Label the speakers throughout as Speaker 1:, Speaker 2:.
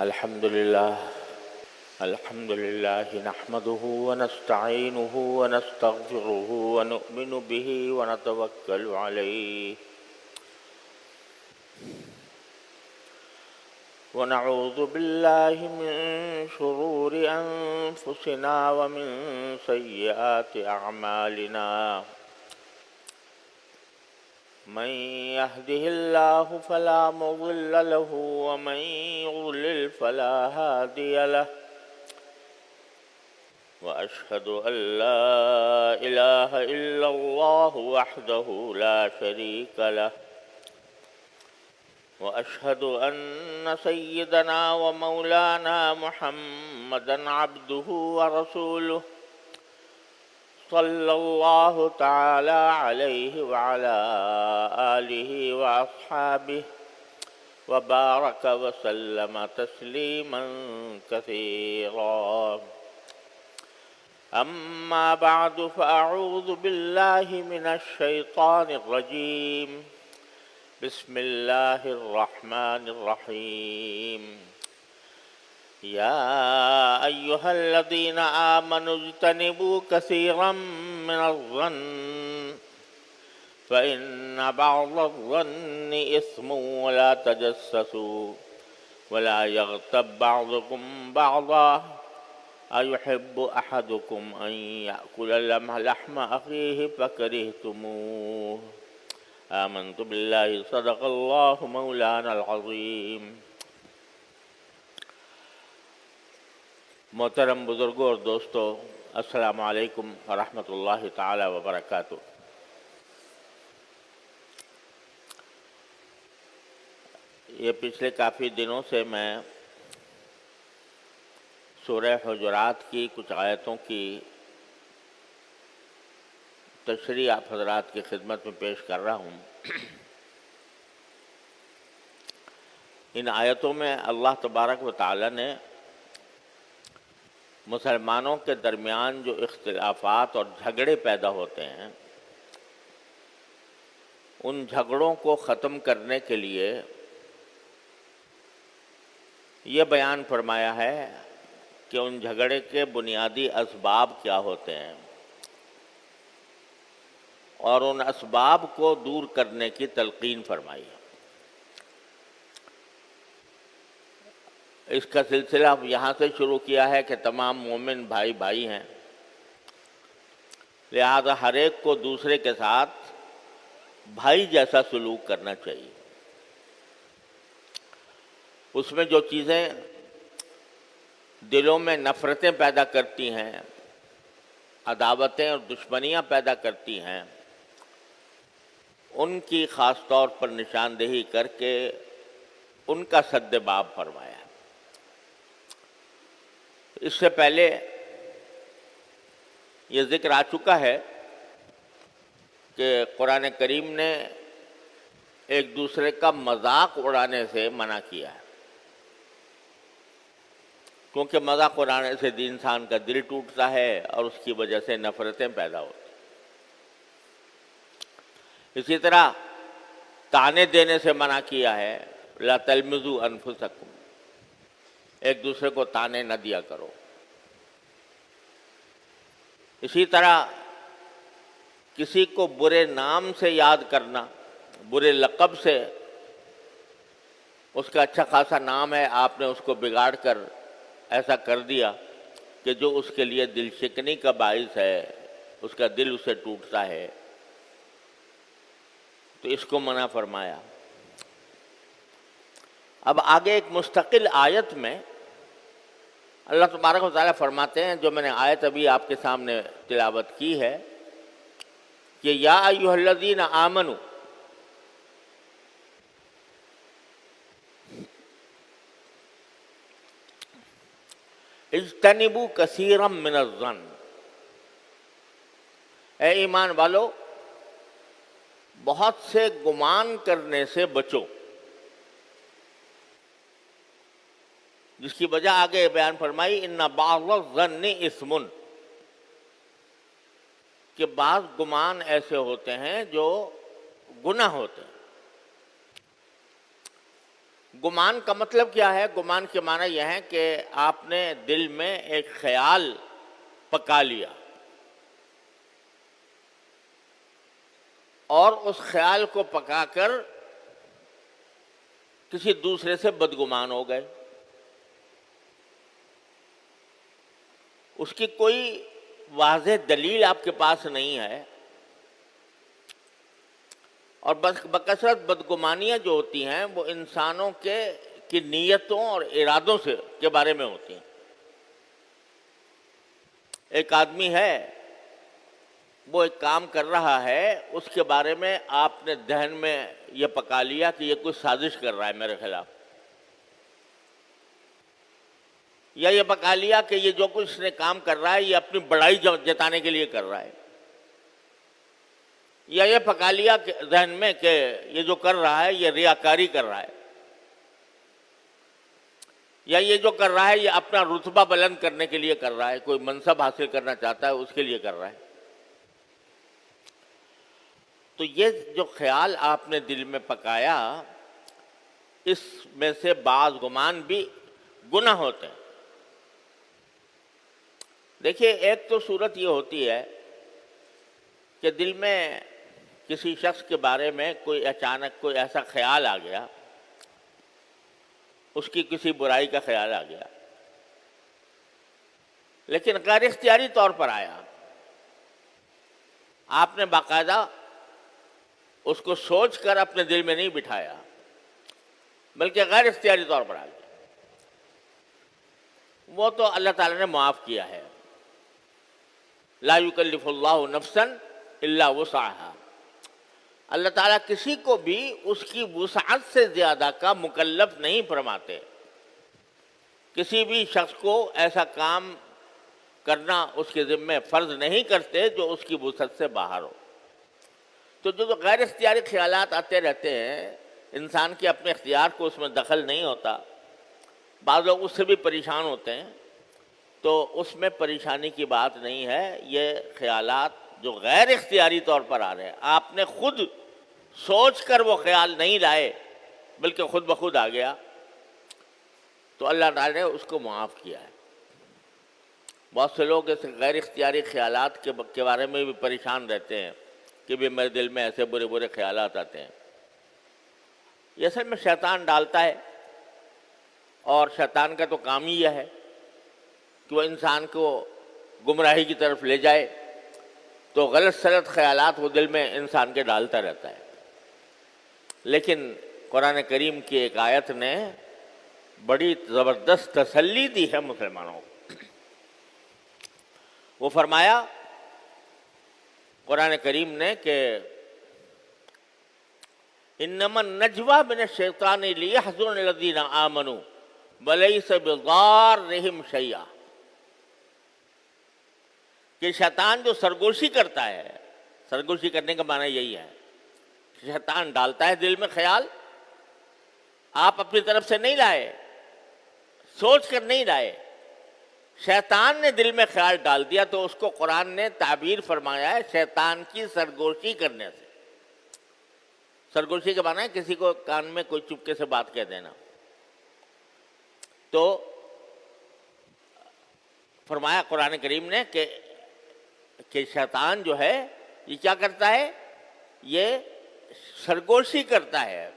Speaker 1: الحمد لله نحمده ونستعينه ونستغفره ونؤمن به ونتوكل عليه ونعوذ بالله من شرور أنفسنا ومن سيئات أعمالنا من يهده الله فلا مضل له ومن يضلل فلا هادي له وأشهد أن لا إله إلا الله وحده لا شريك له وأشهد أن سيدنا ومولانا محمدا عبده ورسوله صلى الله تعالى عليه وعلى آله وأصحابه وبارك وسلم تسليما كثيرا أما بعد فأعوذ بالله من الشيطان الرجيم بسم الله الرحمن الرحيم يا أيها الذين آمنوا اجتنبوا كثيرا من الظن فإن بعض الظن إثم ولا تجسسوا ولا يغتب بعضكم بعضا أيحب أحدكم أن يأكل لحم أخيه فكرهتموه آمنت بالله صدق الله مولانا العظيم. محترم بزرگوں اور دوستو، السلام علیکم ورحمۃ اللہ تعالی وبرکاتہ. یہ پچھلے کافی دنوں سے میں سورہ حجرات کی کچھ آیتوں کی تشریح آپ حضرات کی خدمت میں پیش کر رہا ہوں. ان آیتوں میں اللہ تبارک و تعالی نے مسلمانوں کے درمیان جو اختلافات اور جھگڑے پیدا ہوتے ہیں ان جھگڑوں کو ختم کرنے کے لیے یہ بیان فرمایا ہے کہ ان جھگڑے کے بنیادی اسباب کیا ہوتے ہیں اور ان اسباب کو دور کرنے کی تلقین فرمائی ہے. اس کا سلسلہ یہاں سے شروع کیا ہے کہ تمام مومن بھائی بھائی ہیں، لہذا ہر ایک کو دوسرے کے ساتھ بھائی جیسا سلوک کرنا چاہیے. اس میں جو چیزیں دلوں میں نفرتیں پیدا کرتی ہیں، عداوتیں اور دشمنیاں پیدا کرتی ہیں، ان کی خاص طور پر نشاندہی کر کے ان کا سد باب فرمایا. اس سے پہلے یہ ذکر آ چکا ہے کہ قرآن کریم نے ایک دوسرے کا مذاق اڑانے سے منع کیا ہے، کیونکہ مذاق اڑانے سے انسان کا دل ٹوٹتا ہے اور اس کی وجہ سے نفرتیں پیدا ہوتی. اسی طرح طعنے دینے سے منع کیا ہے، لا تلمزوا انفسکم، ایک دوسرے کو طعنے نہ دیا کرو. اسی طرح کسی کو برے نام سے یاد کرنا، برے لقب سے، اس کا اچھا خاصا نام ہے، آپ نے اس کو بگاڑ کر ایسا کر دیا کہ جو اس کے لیے دل شکنی کا باعث ہے، اس کا دل اسے ٹوٹتا ہے، تو اس کو منع فرمایا. اب آگے ایک مستقل آیت میں اللہ تبارک و تعالیٰ فرماتے ہیں، جو میں نے آیت ابھی آپ کے سامنے تلاوت کی ہے، کہ یا ایھا الذین آمنوا، اجتنبوا کثیرا من الظن، اے ایمان والو بہت سے گمان کرنے سے بچو. جس کی وجہ آگے بیان فرمائی، ان بعض الظن اثم، کہ بعض گمان ایسے ہوتے ہیں جو گناہ ہوتے ہیں. گمان کا مطلب کیا ہے؟ گمان کے معنی یہ ہے کہ آپ نے دل میں ایک خیال پکا لیا اور اس خیال کو پکا کر کسی دوسرے سے بدگمان ہو گئے. اس کی کوئی واضح دلیل آپ کے پاس نہیں ہے، اور بکثرت بدگمانیاں جو ہوتی ہیں وہ انسانوں کی نیتوں اور ارادوں کے بارے میں ہوتی ہیں. ایک آدمی ہے، وہ ایک کام کر رہا ہے، اس کے بارے میں آپ نے ذہن میں یہ پکا لیا کہ یہ کوئی سازش کر رہا ہے میرے خلاف، یا یہ پکا لیا کہ یہ جو کچھ اس نے کام کر رہا ہے یہ اپنی بڑائی جتانے کے لیے کر رہا ہے، یا یہ پکا لیا کہ ذہن میں کہ یہ جو کر رہا ہے یہ ریاکاری کر رہا ہے، یا یہ جو کر رہا ہے یہ اپنا رتبہ بلند کرنے کے لیے کر رہا ہے، کوئی منصب حاصل کرنا چاہتا ہے اس کے لیے کر رہا ہے. تو یہ جو خیال آپ نے دل میں پکایا، اس میں سے بعض گمان بھی گناہ ہوتے ہیں. دیکھیے، ایک تو صورت یہ ہوتی ہے کہ دل میں کسی شخص کے بارے میں کوئی اچانک کوئی ایسا خیال آ گیا، اس کی کسی برائی کا خیال آ گیا، لیکن غیر اختیاری طور پر آیا. آپ نے باقاعدہ اس کو سوچ کر اپنے دل میں نہیں بٹھایا، بلکہ غیر اختیاری طور پر آ گیا. وہ تو اللہ تعالیٰ نے معاف کیا ہے. لا یکلف اللہ نفسا الا وسعها. اللہ تعالیٰ کسی کو بھی اس کی وسعت سے زیادہ کا مکلف نہیں فرماتے. کسی بھی شخص کو ایسا کام کرنا اس کے ذمہ فرض نہیں کرتے جو اس کی وسعت سے باہر ہو. تو جو غیر اختیاری خیالات آتے رہتے ہیں، انسان کے اپنے اختیار کو اس میں دخل نہیں ہوتا، بعض لوگ اس سے بھی پریشان ہوتے ہیں، تو اس میں پریشانی کی بات نہیں ہے. یہ خیالات جو غیر اختیاری طور پر آ رہے ہیں، آپ نے خود سوچ کر وہ خیال نہیں لائے بلکہ خود بخود آ گیا، تو اللہ تعالیٰ نے اس کو معاف کیا ہے. بہت سے لوگ اس غیر اختیاری خیالات کے بارے میں بھی پریشان رہتے ہیں کہ بھی میرے دل میں ایسے برے برے خیالات آتے ہیں. یہ اصل میں شیطان ڈالتا ہے، اور شیطان کا تو کام ہی یہ ہے کہ وہ انسان کو گمراہی کی طرف لے جائے، تو غلط سلط خیالات وہ دل میں انسان کے ڈالتا رہتا ہے. لیکن قرآن کریم کی ایک آیت نے بڑی زبردست تسلی دی ہے مسلمانوں کو. وہ فرمایا قرآن کریم نے کہ انما النجوى من الشیطان لیحزن الذین آمنوا ولیس بضارهم شیئا. کہ شیطان جو سرگوشی کرتا ہے، سرگوشی کرنے کا معنی یہی ہے، شیطان ڈالتا ہے دل میں خیال، آپ اپنی طرف سے نہیں لائے، سوچ کر نہیں لائے، شیطان نے دل میں خیال ڈال دیا، تو اس کو قرآن نے تعبیر فرمایا ہے شیطان کی سرگوشی کرنے سے. سرگوشی کا معنی ہے کسی کو کان میں کوئی چپکے سے بات کہہ دینا. تو فرمایا قرآن کریم نے کہ شیطان جو ہے یہ کیا کرتا ہے، یہ سرگوشی کرتا ہے،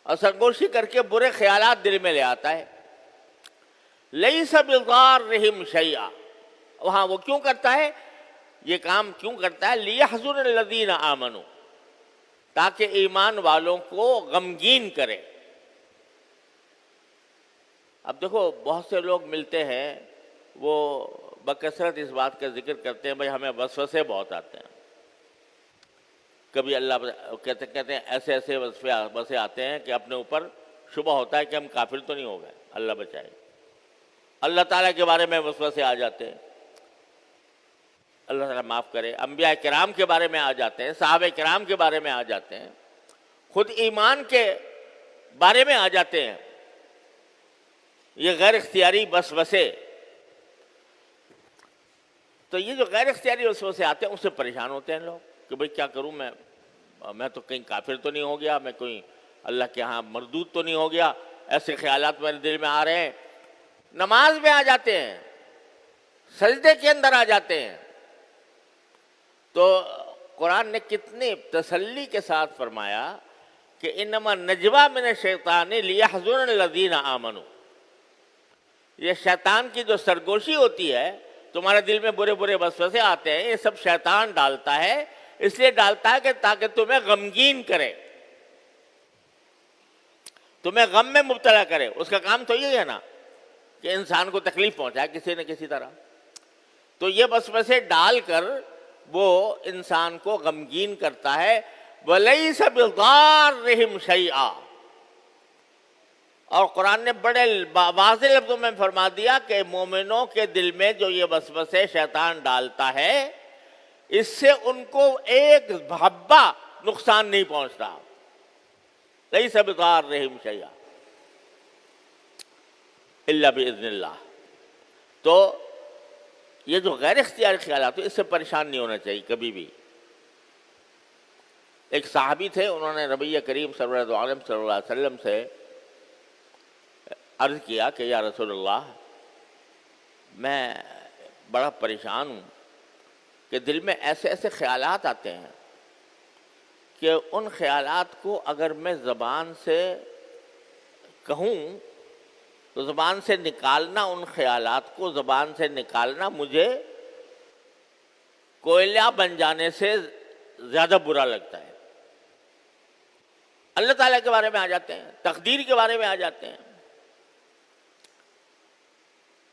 Speaker 1: اور سرگوشی کر کے برے خیالات دل میں لے آتا ہے. لیس بضارهم شیئا. وہاں وہ کیوں کرتا ہے، یہ کام کیوں کرتا ہے؟ لیحزن الذین آمنوا، تاکہ ایمان والوں کو غمگین کرے. اب دیکھو، بہت سے لوگ ملتے ہیں، وہ بکثرت اس بات کا ذکر کرتے ہیں بھائی ہمیں وسوسے بہت آتے ہیں. کبھی اللہ کہتے ہیں ایسے ایسے وسوسے آتے ہیں کہ اپنے اوپر شبہ ہوتا ہے کہ ہم کافر تو نہیں ہو گئے، اللہ بچائے. اللہ تعالیٰ کے بارے میں وسوسے آ جاتے ہیں، اللہ تعالیٰ معاف کرے. انبیاء کرام کے بارے میں آ جاتے ہیں، صحابہ کرام کے بارے میں آ جاتے ہیں، خود ایمان کے بارے میں آ جاتے ہیں. یہ غیر اختیاری وسوسے. تو یہ جو غیر اختیاری وسوسے آتے ہیں اس سے پریشان ہوتے ہیں لوگ کہ بھئی کیا کروں میں تو کہیں کافر تو نہیں ہو گیا، میں کوئی اللہ کے ہاں مردود تو نہیں ہو گیا، ایسے خیالات میرے دل میں آ رہے ہیں، نماز میں آ جاتے ہیں، سجدے کے اندر آ جاتے ہیں۔ تو قرآن نے کتنی تسلی کے ساتھ فرمایا کہ انما نجوا من الشیطان لیحزن الذین آمنوا، یہ شیطان کی جو سرگوشی ہوتی ہے، تمہارے دل میں برے برے وسوسے آتے ہیں، یہ سب شیطان ڈالتا ہے، اس لیے ڈالتا ہے کہ تاکہ تمہیں غمگین کرے، تمہیں غم میں مبتلا کرے۔ اس کا کام تو یہی ہے نا کہ انسان کو تکلیف پہنچائے کسی نہ کسی طرح، تو یہ وسوسے ڈال کر وہ انسان کو غمگین کرتا ہے۔ وَلَيْسَ بِضَارِّهِمْ شَيْئًا، اور قرآن نے بڑے واضح لفظوں میں فرما دیا کہ مومنوں کے دل میں جو یہ وسوسے شیطان ڈالتا ہے، اس سے ان کو ایک حبہ نقصان نہیں پہنچتا۔ لَيْسَ بِضَارِّهِمْ شَيْئًا إِلَّا بِإِذْنِ اللَّهِ۔ تو یہ جو غیر اختیاری خیالات ہیں، اس سے پریشان نہیں ہونا چاہیے کبھی بھی۔ ایک صحابی تھے، انہوں نے نبی کریم صلی اللہ علیہ وسلم سے عرض کیا کہ یا رسول اللہ، میں بڑا پریشان ہوں کہ دل میں ایسے ایسے خیالات آتے ہیں کہ ان خیالات کو اگر میں زبان سے کہوں تو زبان سے نکالنا، ان خیالات کو زبان سے نکالنا مجھے کوئلہ بن جانے سے زیادہ برا لگتا ہے۔ اللہ تعالیٰ کے بارے میں آ جاتے ہیں، تقدیر کے بارے میں آ جاتے ہیں،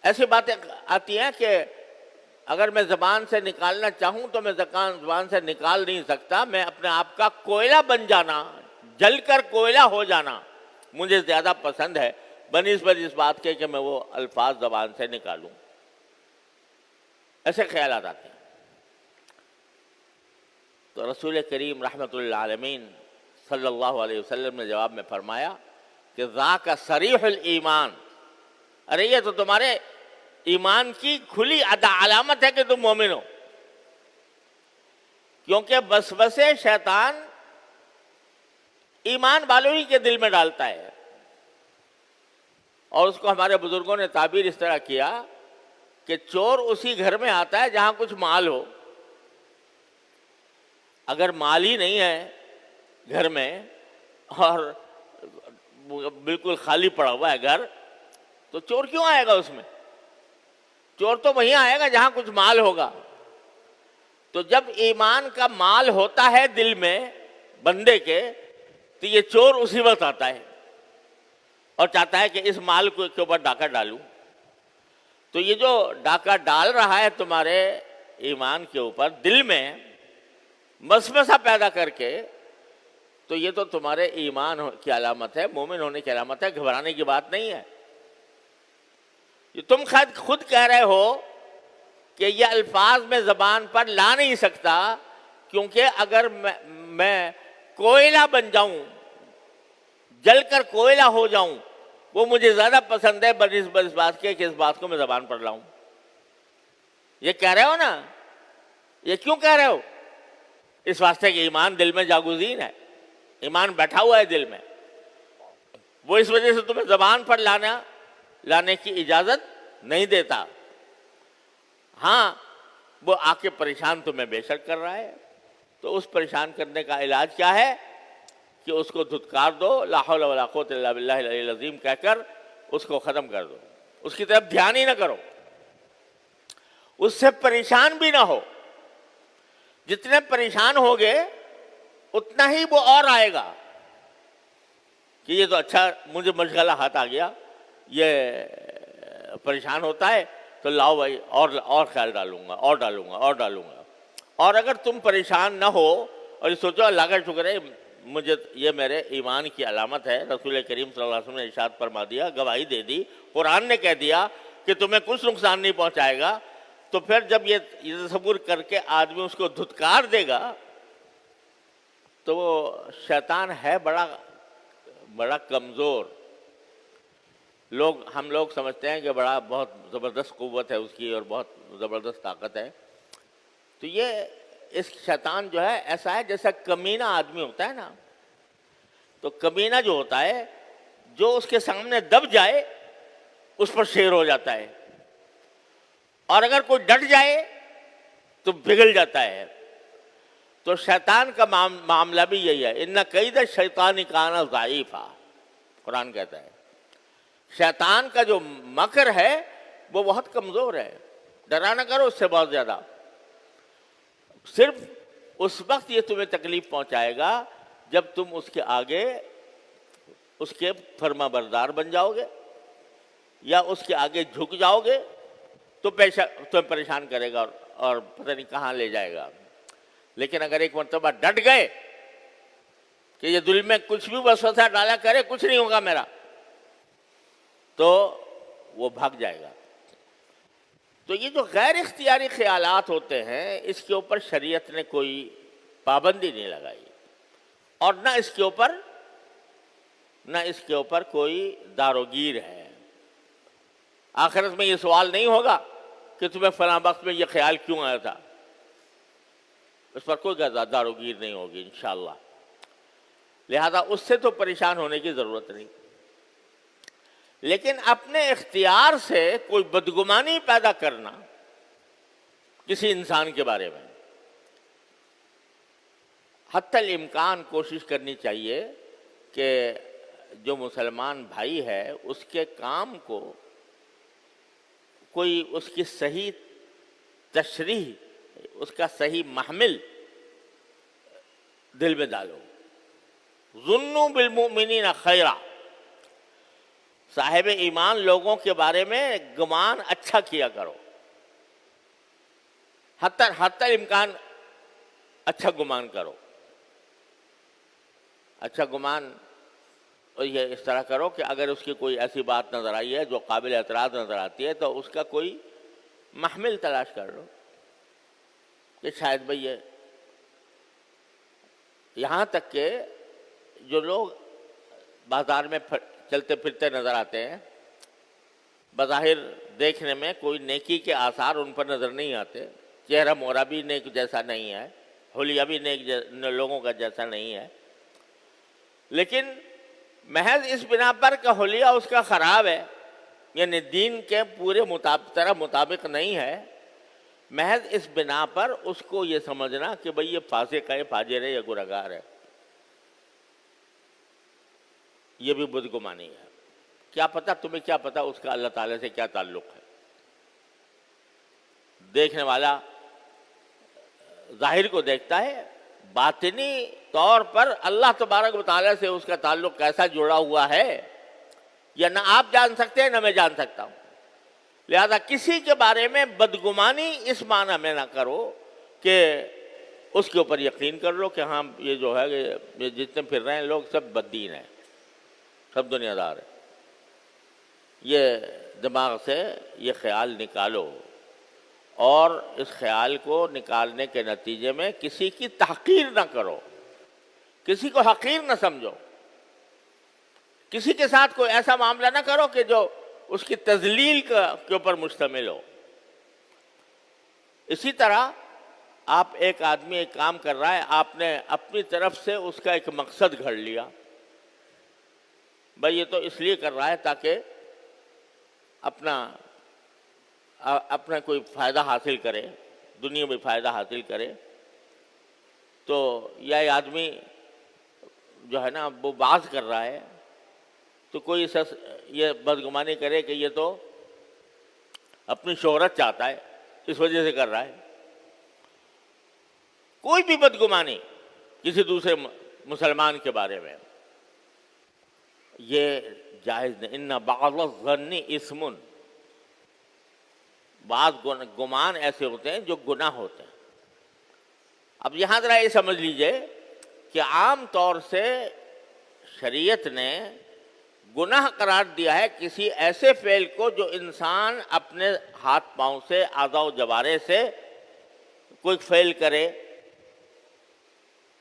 Speaker 1: ایسی باتیں آتی ہیں کہ اگر میں زبان سے نکالنا چاہوں تو میں زبان سے نکال نہیں سکتا۔ میں اپنے آپ کا کوئلہ بن جانا، جل کر کوئلہ ہو جانا مجھے زیادہ پسند ہے بنسبت اس بات کے کہ میں وہ الفاظ زبان سے نکالوں۔ ایسے خیالات آتے ہیں۔ تو رسول کریم رحمۃ اللہ عالمین صلی اللہ علیہ وسلم نے جواب میں فرمایا کہ ذاک صریح الایمان، ارے یہ تو تمہارے ایمان کی کھلی علامت ہے کہ تم مومن ہو، کیونکہ وسوسے شیطان ایمان والوں ہی کے دل میں ڈالتا ہے۔ اور اس کو ہمارے بزرگوں نے تعبیر اس طرح کیا کہ چور اسی گھر میں آتا ہے جہاں کچھ مال ہو۔ اگر مال ہی نہیں ہے گھر میں اور بالکل خالی پڑا ہوا ہے گھر، تو چور کیوں آئے گا اس میں؟ چور تو وہیں آئے گا جہاں کچھ مال ہوگا۔ تو جب ایمان کا مال ہوتا ہے دل میں بندے کے، تو یہ چور اسی وقت آتا ہے اور چاہتا ہے کہ اس مال کے اوپر ڈاکہ ڈالوں۔ تو یہ جو ڈاکہ ڈال رہا ہے تمہارے ایمان کے اوپر دل میں وسوسہ پیدا کر کے، تو یہ تو تمہارے ایمان کی علامت ہے، مومن ہونے کی علامت ہے، گھبرانے کی بات نہیں ہے۔ یہ تم خود کہہ رہے ہو کہ یہ الفاظ میں زبان پر لا نہیں سکتا، کیونکہ اگر میں کوئلہ بن جاؤں، جل کر کوئلہ ہو جاؤں، وہ مجھے زیادہ پسند ہے بنسبت اس بات کے کہ اس بات کو میں زبان پر لاؤں۔ یہ کہہ رہے ہو نا، یہ کیوں کہہ رہے ہو؟ اس واسطے کہ ایمان دل میں جاگزین ہے، ایمان بیٹھا ہوا ہے دل میں، وہ اس وجہ سے تمہیں زبان پر لانے کی اجازت نہیں دیتا۔ ہاں وہ آ کے پریشان تمہیں بے شک کر رہا ہے، تو اس پریشان کرنے کا علاج کیا ہے کہ اس کو دھتکار دو، لا حول ولا قوت الا باللہ العلی العظیم کہہ کر اس کو ختم کر دو، اس کی طرف دھیان ہی نہ کرو، اس سے پریشان بھی نہ ہو۔ جتنے پریشان ہوگے اتنا ہی وہ اور آئے گا کہ یہ تو اچھا مجھے مشغلہ ہاتھ آ گیا، یہ پریشان ہوتا ہے تو لاؤ بھائی اور خیال ڈالوں گا اور ڈالوں گا اور ڈالوں گا۔ اور اگر تم پریشان نہ ہو اور یہ سوچو اللہ کا شکر ہے مجھے یہ میرے ایمان کی علامت ہے، رسول کریم صلی اللہ علیہ وسلم نے ارشاد فرما دیا، گواہی دے دی، قرآن نے کہہ دیا کہ تمہیں کچھ نقصان نہیں پہنچائے گا، تو پھر جب یہ تصور کر کے آدمی اس کو دھتکار دے گا تو وہ شیطان ہے بڑا کمزور۔ ہم لوگ سمجھتے ہیں کہ بہت زبردست قوت ہے اس کی اور بہت زبردست طاقت ہے۔ تو یہ اس شیطان جو ہے ایسا ہے جیسا کمینہ آدمی ہوتا ہے نا، تو کمینہ جو ہوتا ہے جو اس کے سامنے دب جائے اس پر شیر ہو جاتا ہے، اور اگر کوئی ڈٹ جائے تو بگڑ جاتا ہے۔ تو شیطان کا معاملہ بھی یہی ہے، ان کید الشیطان کان ضعیفا، قرآن کہتا ہے شیطان کا جو مکر ہے وہ بہت کمزور ہے، ڈرا نہ کرو اس سے بہت زیادہ، صرف اس وقت یہ تمہیں تکلیف پہنچائے گا جب تم اس کے آگے اس کے فرما بردار بن جاؤ گے یا اس کے آگے جھک جاؤ گے تو تمہیں پریشان کرے گا اور پتہ نہیں کہاں لے جائے گا۔ لیکن اگر ایک مرتبہ ڈٹ گئے کہ یہ دل میں کچھ بھی وسوسہ ڈالا کرے کچھ نہیں ہوگا میرا، تو وہ بھاگ جائے گا۔ تو یہ جو غیر اختیاری خیالات ہوتے ہیں اس کے اوپر شریعت نے کوئی پابندی نہیں لگائی، اور نہ اس کے اوپر کوئی داروگیر ہے۔ آخرت میں یہ سوال نہیں ہوگا کہ تمہیں فلاں وقت میں یہ خیال کیوں آیا تھا، اس پر کوئی داروگیر نہیں ہوگی انشاءاللہ، لہذا اس سے تو پریشان ہونے کی ضرورت نہیں۔ لیکن اپنے اختیار سے کوئی بدگمانی پیدا کرنا کسی انسان کے بارے میں، حتی الامکان کوشش کرنی چاہیے کہ جو مسلمان بھائی ہے اس کے کام کو کوئی اس کی صحیح تشریح، اس کا صحیح محمل دل میں ڈالو۔ ظنوا بالمؤمنین خیرا، صاحب ایمان لوگوں کے بارے میں گمان اچھا کیا کرو، حتی الامکان اچھا گمان کرو۔ اچھا گمان یہ اس طرح کرو کہ اگر اس کی کوئی ایسی بات نظر آئی ہے جو قابل اعتراض نظر آتی ہے تو اس کا کوئی محمل تلاش کر لو کہ شاید بھئی یہ، یہاں تک کہ جو لوگ بازار میں چلتے پھرتے نظر آتے ہیں، بظاہر دیکھنے میں کوئی نیکی کے آثار ان پر نظر نہیں آتے، چہرہ مورا بھی نیک جیسا نہیں ہے، حلیہ بھی نیک لوگوں کا جیسا نہیں ہے، لیکن محض اس بنا پر کہ حلیہ اس کا خراب ہے، یعنی دین کے پورے طرح مطابق نہیں ہے، محض اس بنا پر اس کو یہ سمجھنا کہ بھئی یہ فاسق ہے، فاجر ہے یا گنہگار ہے، یہ بھی بدگمانی ہے۔ کیا پتہ، تمہیں کیا پتہ اس کا اللہ تعالیٰ سے کیا تعلق ہے؟ دیکھنے والا ظاہر کو دیکھتا ہے، باطنی طور پر اللہ تبارک و تعالیٰ سے اس کا تعلق کیسا جڑا ہوا ہے یا نہ آپ جان سکتے ہیں نہ میں جان سکتا ہوں۔ لہذا کسی کے بارے میں بدگمانی اس معنی میں نہ کرو کہ اس کے اوپر یقین کر لو کہ ہاں یہ جو ہے یہ جتنے پھر رہے ہیں لوگ سب بددین ہیں، سب دنیا دار ہیں۔ یہ دماغ سے یہ خیال نکالو، اور اس خیال کو نکالنے کے نتیجے میں کسی کی تحقیر نہ کرو، کسی کو حقیر نہ سمجھو، کسی کے ساتھ کوئی ایسا معاملہ نہ کرو کہ جو اس کی تذلیل کے اوپر مشتمل ہو۔ اسی طرح آپ ایک آدمی ایک کام کر رہا ہے، آپ نے اپنی طرف سے اس کا ایک مقصد گھڑ لیا، بھئی یہ تو اس لیے کر رہا ہے تاکہ اپنا کوئی فائدہ حاصل کرے، دنیا میں فائدہ حاصل کرے، تو یہ آدمی جو ہے نا وہ باز کر رہا ہے، تو کوئی یہ بدگمانی کرے کہ یہ تو اپنی شہرت چاہتا ہے اس وجہ سے کر رہا ہے۔ کوئی بھی بدگمانی کسی دوسرے مسلمان کے بارے میں یہ جائز نہیں۔ ان بعض الظن اسم، بعض گمان ایسے ہوتے ہیں جو گناہ ہوتے ہیں۔ اب یہاں ذرا یہ سمجھ لیجئے کہ عام طور سے شریعت نے گناہ قرار دیا ہے کسی ایسے فعل کو جو انسان اپنے ہاتھ پاؤں سے، اعضاء و جوارح سے کوئی فعل کرے،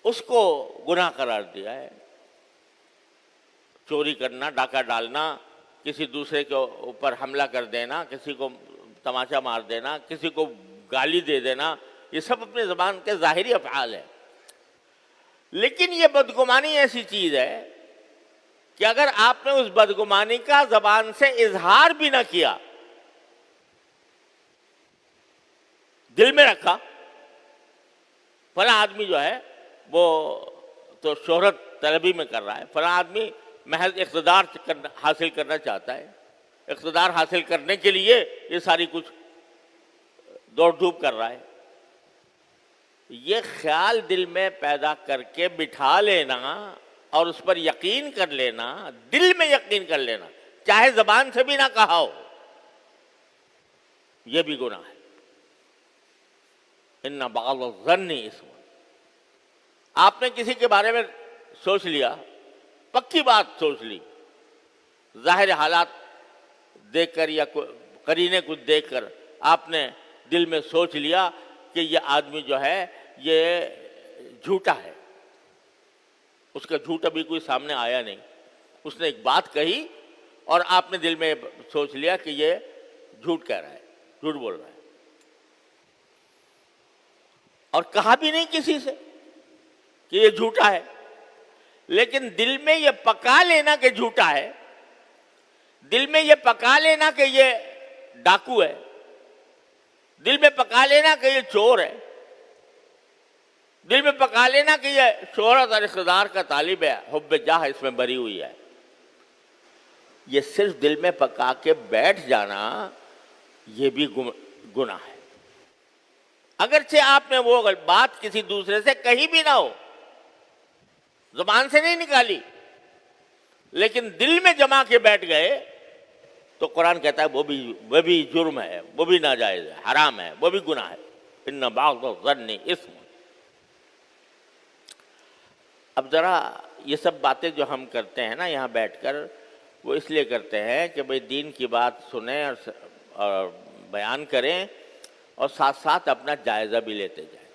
Speaker 1: اس کو گناہ قرار دیا ہے۔ چوری کرنا، ڈاکہ ڈالنا، کسی دوسرے کے اوپر حملہ کر دینا، کسی کو تماچا مار دینا، کسی کو گالی دے دینا، یہ سب اپنی زبان کے ظاہری افعال ہیں۔ لیکن یہ بدگمانی ایسی چیز ہے کہ اگر آپ نے اس بدگمانی کا زبان سے اظہار بھی نہ کیا، دل میں رکھا، فلاں آدمی جو ہے وہ تو شہرت طلبی میں کر رہا ہے، فلاں آدمی محض اقتدار حاصل کرنا چاہتا ہے، اقتدار حاصل کرنے کے لیے یہ ساری کچھ دوڑ دھوپ کر رہا ہے، یہ خیال دل میں پیدا کر کے بٹھا لینا اور اس پر یقین کر لینا، دل میں یقین کر لینا، چاہے زبان سے بھی نہ کہا ہو، یہ بھی گناہ ہے۔ ان بعض الظن اسم، آپ نے کسی کے بارے میں سوچ لیا، پکی بات سوچ لی، ظاہر حالات دیکھ کر یا قرینے کچھ دیکھ کر آپ نے دل میں سوچ لیا کہ یہ آدمی جو ہے یہ جھوٹا ہے، اس کا جھوٹ ابھی کوئی سامنے آیا نہیں، اس نے ایک بات کہی اور آپ نے دل میں سوچ لیا کہ یہ جھوٹ کہہ رہا ہے، جھوٹ بول رہا ہے، اور کہا بھی نہیں کسی سے کہ یہ جھوٹا ہے، لیکن دل میں یہ پکا لینا کہ جھوٹا ہے، دل میں یہ پکا لینا کہ یہ ڈاکو ہے، دل میں پکا لینا کہ یہ چور ہے، دل میں پکا لینا کہ یہ شہرت اور اقتدار کا طالب ہے، حب جاہ اس میں بری ہوئی ہے، یہ صرف دل میں پکا کے بیٹھ جانا یہ بھی گناہ ہے۔ اگرچہ آپ نے وہ بات کسی دوسرے سے کہی بھی نہ ہو، زبان سے نہیں نکالی، لیکن دل میں جما کے بیٹھ گئے، تو قرآن کہتا ہے وہ بھی جرم ہے، وہ بھی ناجائز ہے، حرام ہے، وہ بھی گناہ ہے۔ ان بعض الظن اسم۔ اب ذرا یہ سب باتیں جو ہم کرتے ہیں نا یہاں بیٹھ کر، وہ اس لیے کرتے ہیں کہ بھئی دین کی بات سنیں اور بیان کریں، اور ساتھ ساتھ اپنا جائزہ بھی لیتے جائیں،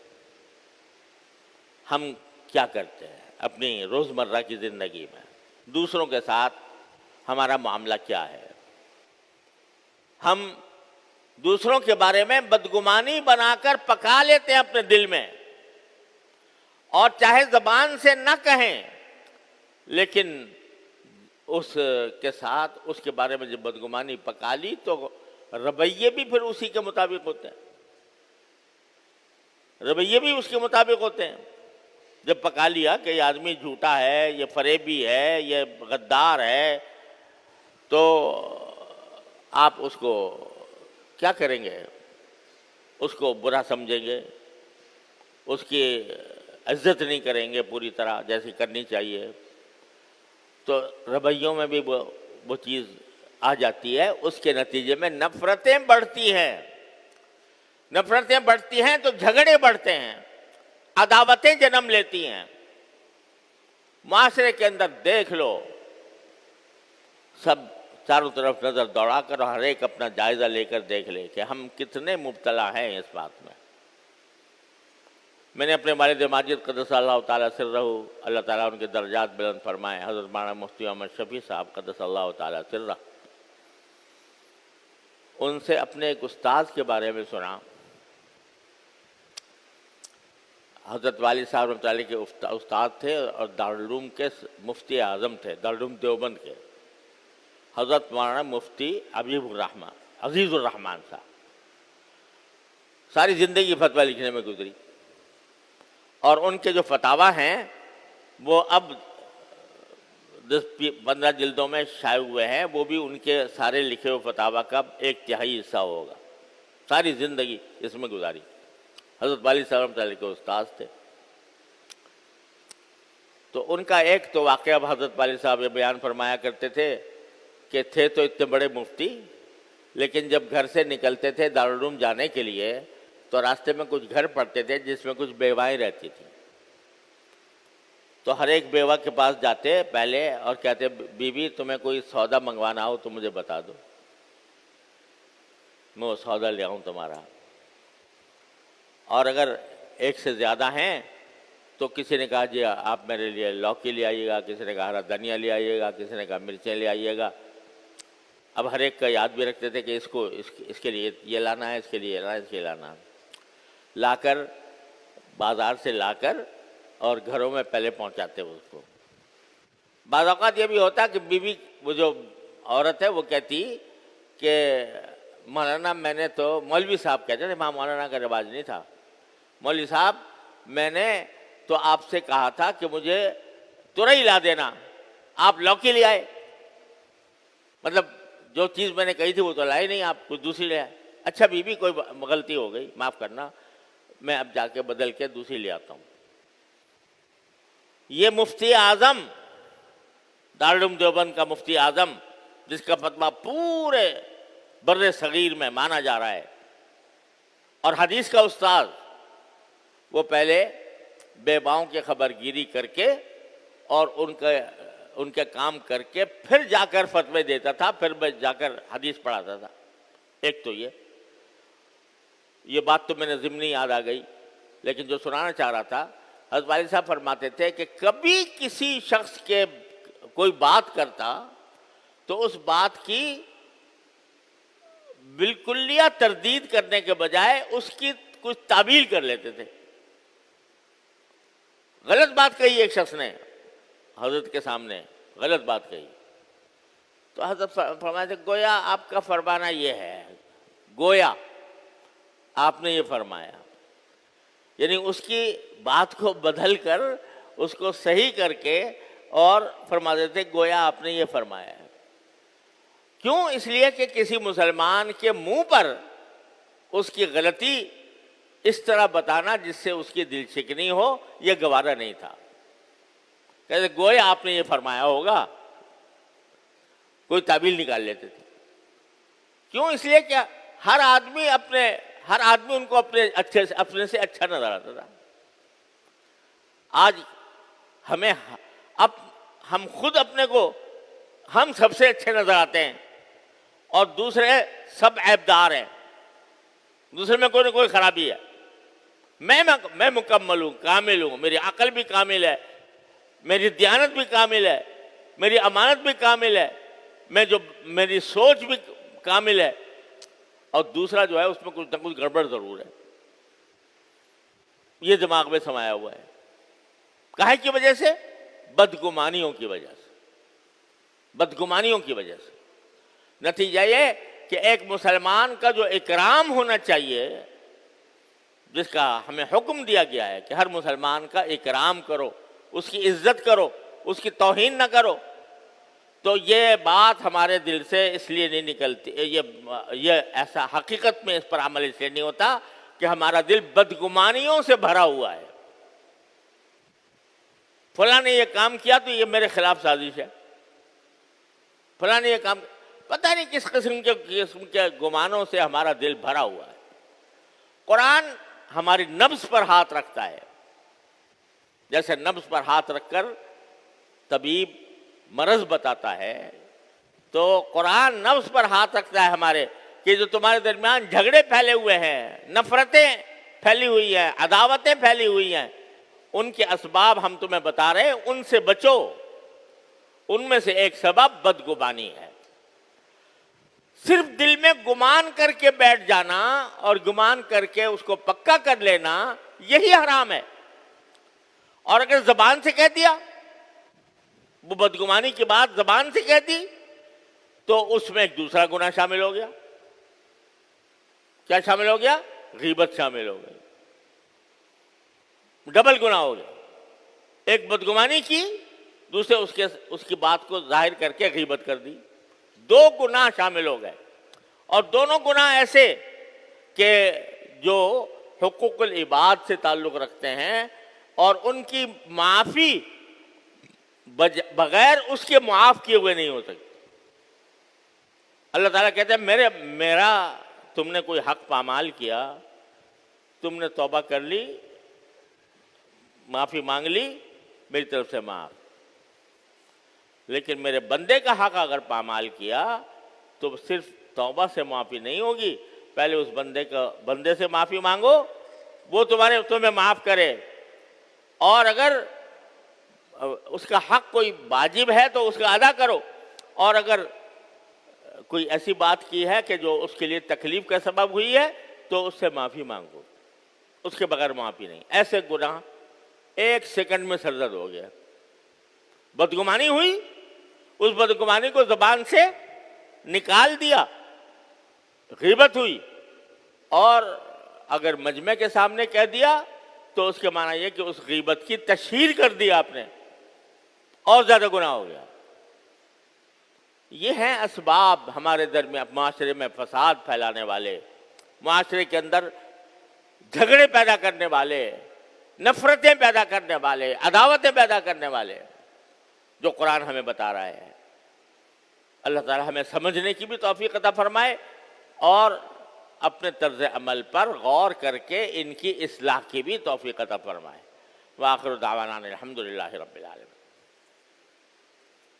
Speaker 1: ہم کیا کرتے ہیں اپنی روزمرہ کی زندگی میں، دوسروں کے ساتھ ہمارا معاملہ کیا ہے، ہم دوسروں کے بارے میں بدگمانی بنا کر پکا لیتے ہیں اپنے دل میں، اور چاہے زبان سے نہ کہیں، لیکن اس کے ساتھ اس کے بارے میں جب بدگمانی پکا لی تو رویے بھی پھر اسی کے مطابق ہوتے ہیں، رویے بھی اس کے مطابق ہوتے ہیں۔ جب پکا لیا کہ یہ آدمی جھوٹا ہے، یہ فریبی ہے، یہ غدار ہے، تو آپ اس کو کیا کریں گے؟ اس کو برا سمجھیں گے، اس کی عزت نہیں کریں گے پوری طرح جیسی کرنی چاہیے، تو رویوں میں بھی وہ چیز آ جاتی ہے، اس کے نتیجے میں نفرتیں بڑھتی ہیں، نفرتیں بڑھتی ہیں تو جھگڑے بڑھتے ہیں، عداوتیں جنم لیتی ہیں۔ معاشرے کے اندر دیکھ لو، سب چاروں طرف نظر دوڑا کر ہر ایک اپنا جائزہ لے کر دیکھ لے کہ ہم کتنے مبتلا ہیں اس بات میں۔ میں نے اپنے والد ماجد قدس اللہ تعالیٰ سرہ، اللہ تعالیٰ ان کے درجات بلند فرمائے، حضرت مولانا مفتی احمد شفیع صاحب قدس اللہ تعالیٰ سرہ، ان سے اپنے ایک استاد کے بارے میں سنا۔ حضرت والد صاحب رحمۃ اللہ کے استاد تھے اور دارالعلوم کے مفتی اعظم تھے، دارالعلوم دیوبند کے، حضرت مولانا مفتی عزیز الرحمان صاحب۔ ساری زندگی فتویٰ لکھنے میں گزری، اور ان کے جو فتاویٰ ہیں وہ اب 10-15 جلدوں میں شائع ہوئے ہیں، وہ بھی ان کے سارے لکھے ہوئے فتاویٰ کا 1/3 حصہ ہوگا، ساری زندگی اس میں گزاری۔ حضرت والد صاحب رحمۃ اللہ کے استاد تھے، تو ان کا ایک تو واقعہ اب حضرت والد صاحب یہ بیان فرمایا کرتے تھے کہ تھے تو اتنے بڑے مفتی، لیکن جب گھر سے نکلتے تھے دارالعلوم جانے کے لیے تو راستے میں کچھ گھر پڑتے تھے جس میں کچھ بیوائیں رہتی تھیں، تو ہر ایک بیوہ کے پاس جاتے پہلے اور کہتے بی بی تمہیں کوئی سودا منگوانا ہو تو مجھے بتا دو، میں وہ سودا لے آؤں تمہارا، اور اگر ایک سے زیادہ ہیں تو کسی نے کہا جی آپ میرے لیے لوکی لے آئیے گا، کسی نے کہا ہرا دھنیا لے آئیے گا، کسی نے کہا مرچیں لے آئیے گا۔ اب ہر ایک کا یاد بھی رکھتے تھے کہ اس کے لیے یہ لانا ہے، اس کے لیے یہ لانا ہے، اس کے لیے لانا ہے، لا کر بازار سے لا کر اور گھروں میں پہلے پہنچاتے اس کو۔ بعض اوقات یہ بھی ہوتا کہ بیوی وہ جو عورت ہے وہ کہتی کہ مولانا میں نے تو، مولوی صاحب کہتے تھے، وہاں مولانا کا رواج نہیں تھا، مولوی صاحب میں نے تو آپ سے کہا تھا کہ مجھے ترئی لا دینا، آپ لوکی لے آئے، مطلب جو چیز میں نے کہی تھی وہ تو لائی نہیں، آپ کچھ دوسری لے آئے۔ اچھا بیوی کوئی غلطی ہو گئی، معاف کرنا، میں اب جا کے بدل کے دوسری لے آتا ہوں۔ یہ مفتی اعظم دارالعلوم دیوبند کا مفتی اعظم، جس کا فتویٰ پورے بر صغیر میں مانا جا رہا ہے، اور حدیث کا استاد، وہ پہلے بے باؤں کی خبر گیری کر کے اور ان کے کام کر کے پھر جا کر فتوے دیتا تھا، پھر جا کر حدیث پڑھاتا تھا۔ ایک تو یہ بات تو میں نے ضمنی یاد آ گئی، لیکن جو سنانا چاہ رہا تھا، حضرت والد صاحب فرماتے تھے کہ کبھی کسی شخص کے کوئی بات کرتا تو اس بات کی بالکلیہ تردید کرنے کے بجائے اس کی کچھ تعبیر کر لیتے تھے۔ غلط بات کہی ایک شخص نے حضرت کے سامنے، غلط بات کہی، تو حضرت فرماتے تھے گویا آپ کا فرمانا یہ ہے، گویا آپ نے یہ فرمایا، یعنی اس کی بات کو بدل کر اس کو صحیح کر کے اور فرماتے تھے گویا آپ نے یہ فرمایا ہے۔ کیوں؟ اس لیے کہ کسی مسلمان کے منہ پر اس کی غلطی اس طرح بتانا جس سے اس کی دل شکنی ہو، یہ گوارا نہیں تھا۔ کہتے گویا آپ نے یہ فرمایا ہوگا، کوئی تعبیر نکال لیتے تھے۔ کیوں؟ اس لیے کہ ہر آدمی ان کو اپنے سے اچھا نظر آتا تھا۔ آج ہم خود اپنے کو ہم سب سے اچھے نظر آتے ہیں، اور دوسرے سب عیبدار ہیں، دوسرے میں کوئی نہ کوئی خرابی ہے۔ میں مکمل ہوں، کامل ہوں، میری عقل بھی کامل ہے، میری دیانت بھی کامل ہے، میری امانت بھی کامل ہے، میری سوچ بھی کامل ہے، اور دوسرا جو ہے اس میں کچھ نہ کچھ گڑبڑ ضرور ہے۔ یہ دماغ میں سمایا ہوا ہے۔ کاہے کی وجہ سے؟ بدگمانیوں کی وجہ سے، بدگمانیوں کی وجہ سے۔ نتیجہ یہ کہ ایک مسلمان کا جو اکرام ہونا چاہیے، جس کا ہمیں حکم دیا گیا ہے کہ ہر مسلمان کا اکرام کرو، اس کی عزت کرو، اس کی توہین نہ کرو، تو یہ بات ہمارے دل سے اس لیے نہیں نکلتی، یہ ایسا حقیقت میں اس پر عمل اس لیے نہیں ہوتا کہ ہمارا دل بدگمانیوں سے بھرا ہوا ہے۔ فلاں نے یہ کام کیا تو یہ میرے خلاف سازش ہے، فلاں نے یہ کام، پتہ نہیں کس قسم کے گمانوں سے ہمارا دل بھرا ہوا ہے۔ قرآن ہماری نفس پر ہاتھ رکھتا ہے، جیسے نفس پر ہاتھ رکھ کر طبیب مرض بتاتا ہے، تو قرآن نفس پر ہاتھ رکھتا ہے ہمارے، کہ جو تمہارے درمیان جھگڑے پھیلے ہوئے ہیں، نفرتیں پھیلی ہوئی ہیں، عداوتیں پھیلی ہوئی ہیں، ان کے اسباب ہم تمہیں بتا رہے ہیں، ان سے بچو۔ ان میں سے ایک سبب بدگمانی ہے۔ صرف دل میں گمان کر کے بیٹھ جانا اور گمان کر کے اس کو پکا کر لینا، یہی حرام ہے۔ اور اگر زبان سے کہہ دیا، وہ بدگمانی کی بات زبان سے کہہ دی، تو اس میں ایک دوسرا گناہ شامل ہو گیا۔ کیا شامل ہو گیا؟ غیبت شامل ہو گئی، ڈبل گناہ ہو گیا۔ ایک بدگمانی کی، دوسرے اس کی بات کو ظاہر کر کے غیبت کر دی، دو گناہ شامل ہو گئے۔ اور دونوں گناہ ایسے کہ جو حقوق العباد سے تعلق رکھتے ہیں، اور ان کی معافی بغیر اس کے معاف کیے ہوئے نہیں ہو سکتی۔ اللہ تعالیٰ کہتے ہیں میرا تم نے کوئی حق پامال کیا، تم نے توبہ کر لی، معافی مانگ لی، میری طرف سے معاف، لیکن میرے بندے کا حق اگر پامال کیا تو صرف توبہ سے معافی نہیں ہوگی، پہلے اس بندے سے معافی مانگو، وہ تمہیں معاف کرے، اور اگر اس کا حق کوئی واجب ہے تو اس کا ادا کرو، اور اگر کوئی ایسی بات کی ہے کہ جو اس کے لیے تکلیف کا سبب ہوئی ہے تو اس سے معافی مانگو، اس کے بغیر معافی نہیں۔ ایسے گناہ ایک سیکنڈ میں سرزد ہو گیا، بدگمانی ہوئی، اس بدگمانی کو زبان سے نکال دیا، غیبت ہوئی، اور اگر مجمع کے سامنے کہہ دیا تو اس کے معنی یہ کہ اس غیبت کی تشہیر کر دیا آپ نے، اور زیادہ گناہ ہو گیا۔ یہ ہیں اسباب ہمارے درمیان معاشرے میں فساد پھیلانے والے، معاشرے کے اندر جھگڑے پیدا کرنے والے، نفرتیں پیدا کرنے والے، عداوتیں پیدا کرنے والے، جو قرآن ہمیں بتا رہا ہے۔ اللہ تعالی ہمیں سمجھنے کی بھی توفیق عطا فرمائے اور اپنے طرز عمل پر غور کر کے ان کی اصلاح کی بھی توفیق عطا فرمائے۔ وآخر دعوانا الحمدللہ رب العالمین۔